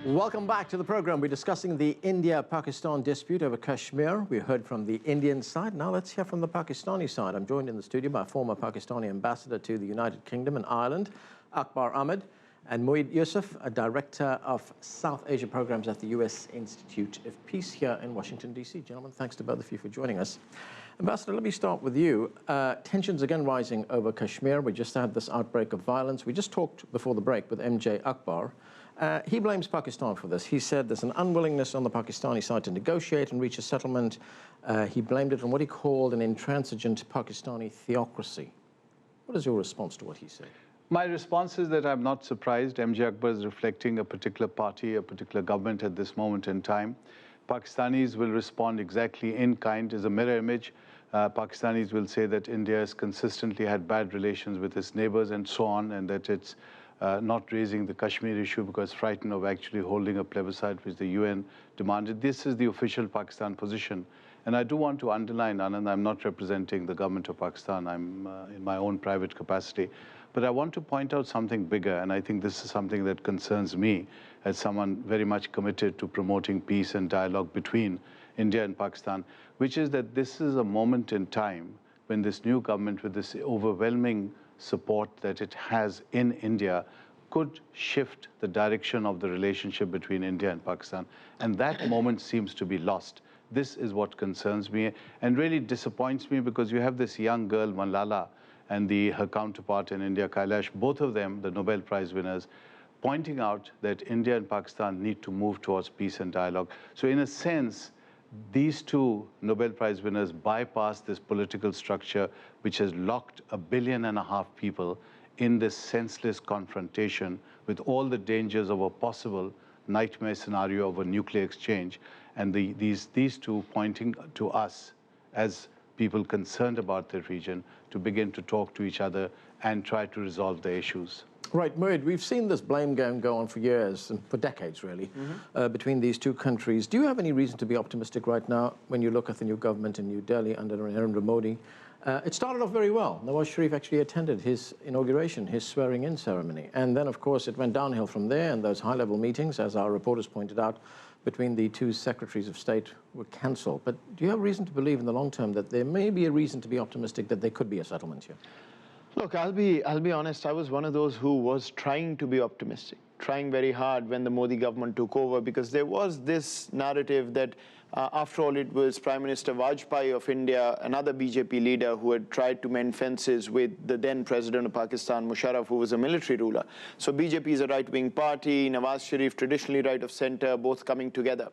Welcome back to the program. We're discussing the India-Pakistan dispute over Kashmir. We heard from the Indian side. Now let's hear from the Pakistani side. I'm joined in the studio by former Pakistani Ambassador to the United Kingdom and Ireland, Akbar Ahmed, and Moeed Yusuf, a Director of South Asia Programs at the U.S. Institute of Peace here in Washington, D.C. Gentlemen, thanks to both of you for joining us. Ambassador, let me start with you. Tensions again rising over Kashmir. We just had this outbreak of violence. We just talked before the break with MJ Akbar. He blames Pakistan for this. He said there's an unwillingness on the Pakistani side to negotiate and reach a settlement. He blamed it on what he called an intransigent Pakistani theocracy. What is your response to what he said? My response is that I'm not surprised. MJ Akbar is reflecting a particular party, a particular government at this moment in time. Pakistanis will respond exactly in kind, as a mirror image. Pakistanis will say that India has consistently had bad relations with its neighbors and so on, and that it's not raising the Kashmir issue because frightened of actually holding a plebiscite which the UN demanded. This is the official Pakistan position. And I do want to underline, Anand, I'm not representing the government of Pakistan. I'm in my own private capacity. But I want to point out something bigger, and I think this is something that concerns me as someone very much committed to promoting peace and dialogue between India and Pakistan, which is that this is a moment in time when this new government, with this overwhelming support that it has in India, could shift the direction of the relationship between India and Pakistan. And that moment seems to be lost. This is what concerns me and really disappoints me, because you have this young girl, Malala, and her counterpart in India, Kailash, both of them, the Nobel Prize winners, pointing out that India and Pakistan need to move towards peace and dialogue. So in a sense, these two Nobel Prize winners bypass this political structure which has locked 1.5 billion people in this senseless confrontation with all the dangers of a possible nightmare scenario of a nuclear exchange. And these two pointing to us as people concerned about the region to begin to talk to each other and try to resolve the issues. Right, Moeed, we've seen this blame game go on for years, and for decades really, between these two countries. Do you have any reason to be optimistic right now when you look at the new government in New Delhi under Narendra Modi? It started off very well. Nawaz Sharif actually attended his inauguration, his swearing-in ceremony. And then, of course, it went downhill from there, and those high-level meetings, as our reporters pointed out, between the two secretaries of state were cancelled. But do you have reason to believe in the long term that there may be a reason to be optimistic that there could be a settlement here? Look, I'll be honest, I was one of those who was trying to be optimistic, trying very hard when the Modi government took over, because there was this narrative that after all, it was Prime Minister Vajpayee of India, another BJP leader, who had tried to mend fences with the then President of Pakistan, Musharraf, who was a military ruler. So BJP is a right-wing party, Nawaz Sharif traditionally right of center, both coming together.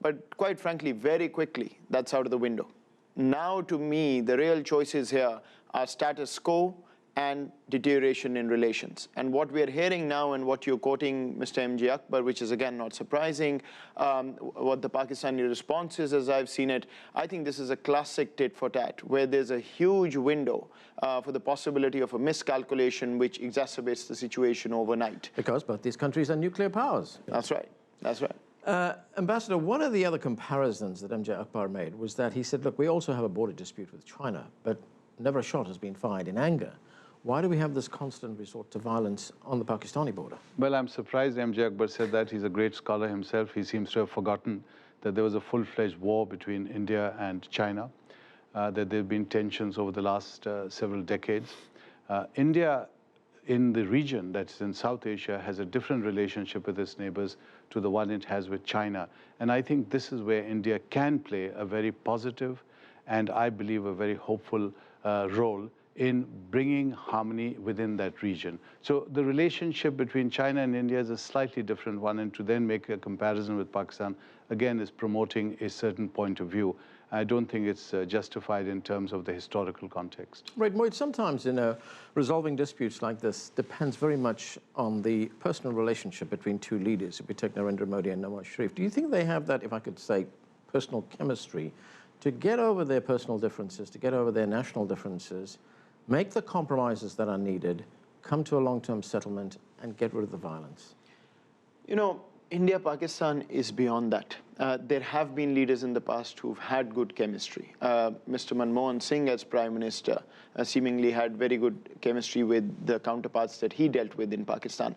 But quite frankly, very quickly, that's out of the window. Now, to me, the real choices here are status quo and deterioration in relations. And what we are hearing now, and what you're quoting, Mr. MJ Akbar, which is again not surprising, what the Pakistani response is, as I've seen it, I think this is a classic tit for tat, where there's a huge window for the possibility of a miscalculation which exacerbates the situation overnight. Because both these countries are nuclear powers. That's right, that's right. Ambassador, one of the other comparisons that MJ Akbar made was that he said, look, we also have a border dispute with China, but never a shot has been fired in anger. Why do we have this constant resort to violence on the Pakistani border? Well, I'm surprised MJ Akbar said that. He's a great scholar himself. He seems to have forgotten that there was a full-fledged war between India and China, that there have been tensions over the last several decades. India, in the region that's in South Asia, has a different relationship with its neighbors to the one it has with China. And I think this is where India can play a very positive and, I believe, a very hopeful role in bringing harmony within that region. So the relationship between China and India is a slightly different one, and to then make a comparison with Pakistan, again, is promoting a certain point of view. I don't think it's justified in terms of the historical context. Right, Moeed, sometimes resolving disputes like this depends very much on the personal relationship between two leaders. If we take Narendra Modi and Nawaz Sharif, do you think they have that, if I could say, personal chemistry to get over their personal differences, to get over their national differences, make the compromises that are needed, come to a long-term settlement, and get rid of the violence? You know, India-Pakistan is beyond that. There have been leaders in the past who've had good chemistry. Mr. Manmohan Singh, as Prime Minister, seemingly had very good chemistry with the counterparts that he dealt with in Pakistan.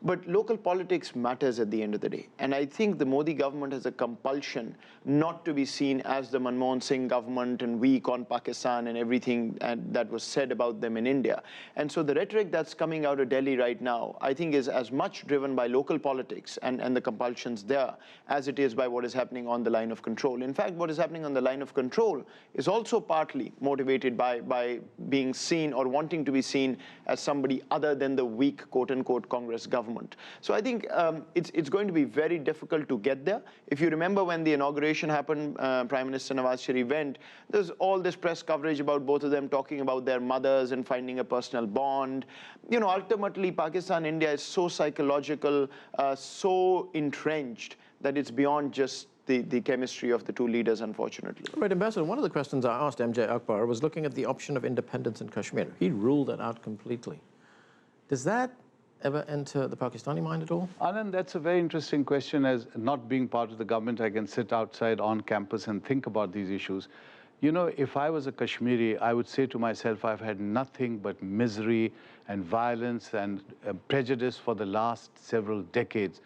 But local politics matters at the end of the day. And I think the Modi government has a compulsion not to be seen as the Manmohan Singh government and weak on Pakistan and everything that was said about them in India. And so the rhetoric that's coming out of Delhi right now, I think is as much driven by local politics and the compulsions there as it is by what is happening on the line of control. In fact, what is happening on the line of control is also partly motivated by being seen or wanting to be seen as somebody other than the weak, quote-unquote, Congress government. So I think it's going to be very difficult to get there. If you remember when the inauguration happened, Prime Minister Nawaz Sharif went, there's all this press coverage about both of them talking about their mothers and finding a personal bond. You know, ultimately, Pakistan-India is so psychological, so entrenched that it's beyond just the chemistry of the two leaders, unfortunately. Right, Ambassador, one of the questions I asked MJ Akbar was looking at the option of independence in Kashmir. He ruled that out completely. Does that ever enter the Pakistani mind at all? Anand, that's a very interesting question. As not being part of the government, I can sit outside on campus and think about these issues. You know, if I was a Kashmiri, I would say to myself, I've had nothing but misery and violence and prejudice for the last several decades.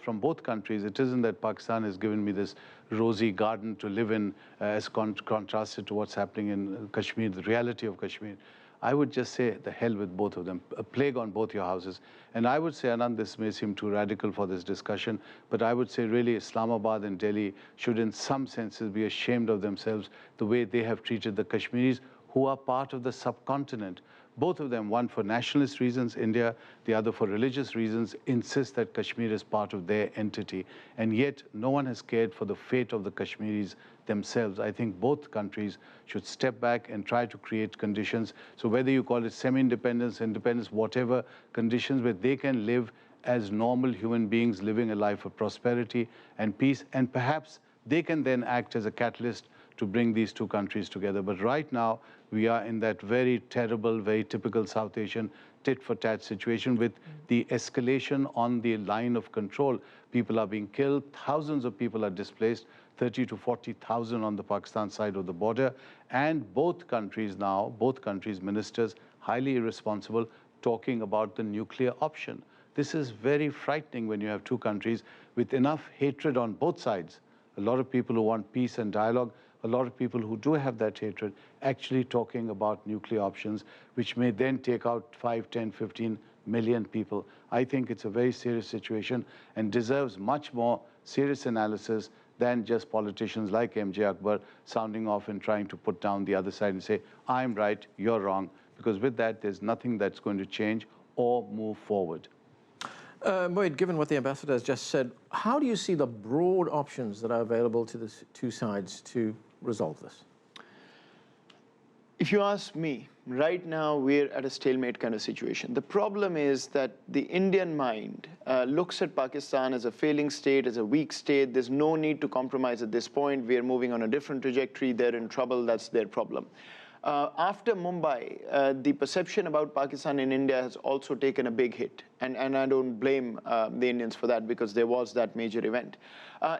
From both countries. It isn't that Pakistan has given me this rosy garden to live in as contrasted to what's happening in Kashmir, the reality of Kashmir. I would just say the hell with both of them, a plague on both your houses. And I would say, Anand, this may seem too radical for this discussion, but I would say really Islamabad and Delhi should in some senses be ashamed of themselves the way they have treated the Kashmiris, who are part of the subcontinent. Both of them, one for nationalist reasons, India, the other for religious reasons, insist that Kashmir is part of their entity. And yet, no one has cared for the fate of the Kashmiris themselves. I think both countries should step back and try to create conditions. So whether you call it semi-independence, independence, whatever conditions where they can live as normal human beings living a life of prosperity and peace, and perhaps they can then act as a catalyst to bring these two countries together. But right now, we are in that very terrible, very typical South Asian tit-for-tat situation with the escalation on the line of control. People are being killed, thousands of people are displaced, 30 to 40,000 on the Pakistan side of the border, and both countries now, both countries' ministers, highly irresponsible, talking about the nuclear option. This is very frightening when you have two countries with enough hatred on both sides. A lot of people who want peace and dialogue, a lot of people who do have that hatred actually talking about nuclear options, which may then take out 5, 10, 15 million people. I think it's a very serious situation and deserves much more serious analysis than just politicians like MJ Akbar sounding off and trying to put down the other side and say, I'm right, you're wrong. Because with that, there's nothing that's going to change or move forward. Moeed, given what the ambassador has just said, how do you see the broad options that are available to the two sides to resolve this? If you ask me, right now we're at a stalemate kind of situation. The problem is that the Indian mind looks at Pakistan as a failing state, as a weak state. There's no need to compromise at this point. We're moving on a different trajectory. They're in trouble. That's their problem. After Mumbai, the perception about Pakistan in India has also taken a big hit. And I don't blame the Indians for that because there was that major event.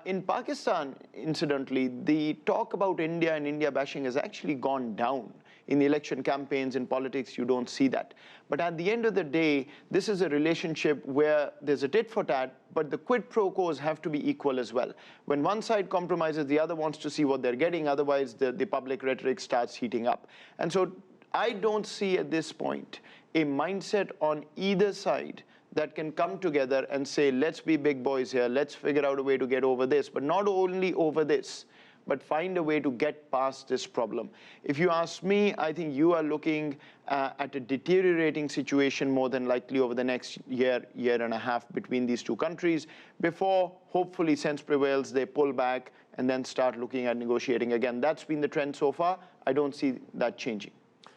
In Pakistan, incidentally, the talk about India and India bashing has actually gone down. In the election campaigns, in politics, you don't see that. But at the end of the day, this is a relationship where there's a tit for tat, but the quid pro quos have to be equal as well. When one side compromises, the other wants to see what they're getting. Otherwise, the public rhetoric starts heating up. And so I don't see at this point a mindset on either side that can come together and say, let's be big boys here. Let's figure out a way to get over this. But not only over this, but find a way to get past this problem. If you ask me, I think you are looking at a deteriorating situation more than likely over the next year, year and a half between these two countries before, hopefully, sense prevails, they pull back and then start looking at negotiating again. That's been the trend so far. I don't see that changing.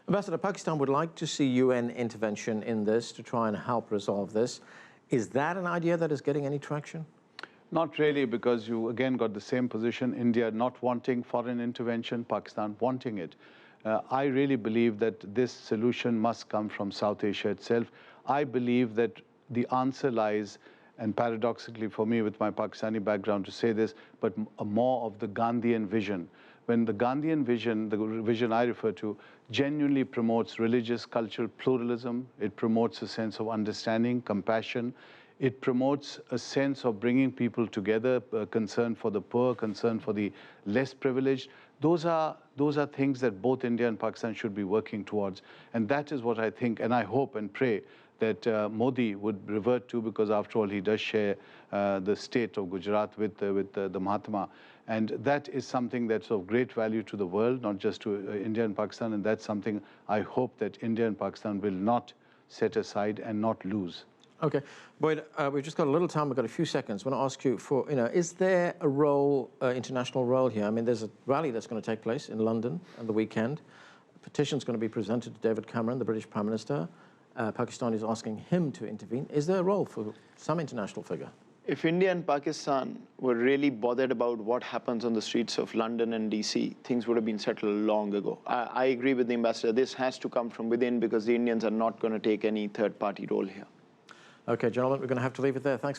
Ambassador, Pakistan would like to see UN intervention in this to try and help resolve this. Is that an idea that is getting any traction? Not really, because you again got the same position, India not wanting foreign intervention, Pakistan wanting it. I really believe that this solution must come from South Asia itself. I believe that the answer lies, and paradoxically for me with my Pakistani background to say this, but more of the Gandhian vision. When the Gandhian vision, the vision I refer to, genuinely promotes religious, cultural pluralism, it promotes a sense of understanding, compassion, It promotes a sense of bringing people together, concern for the poor, concern for the less privileged. Those are things that both India and Pakistan should be working towards. And that is what I think, and I hope and pray that Modi would revert to, because after all, he does share the state of Gujarat with the Mahatma. And that is something that's of great value to the world, not just to India and Pakistan. And that's something I hope that India and Pakistan will not set aside and not lose. Okay, Moeed, we've just got a little time. We've got a few seconds. I want to ask you for, is there a role, international role here? I mean, there's a rally that's going to take place in London on the weekend. A petition's going to be presented to David Cameron, the British Prime Minister. Pakistan is asking him to intervene. Is there a role for some international figure? If India and Pakistan were really bothered about what happens on the streets of London and DC, things would have been settled long ago. I agree with the ambassador. This has to come from within, because the Indians are not going to take any third-party role here. Okay, gentlemen, we're going to have to leave it there. Thanks.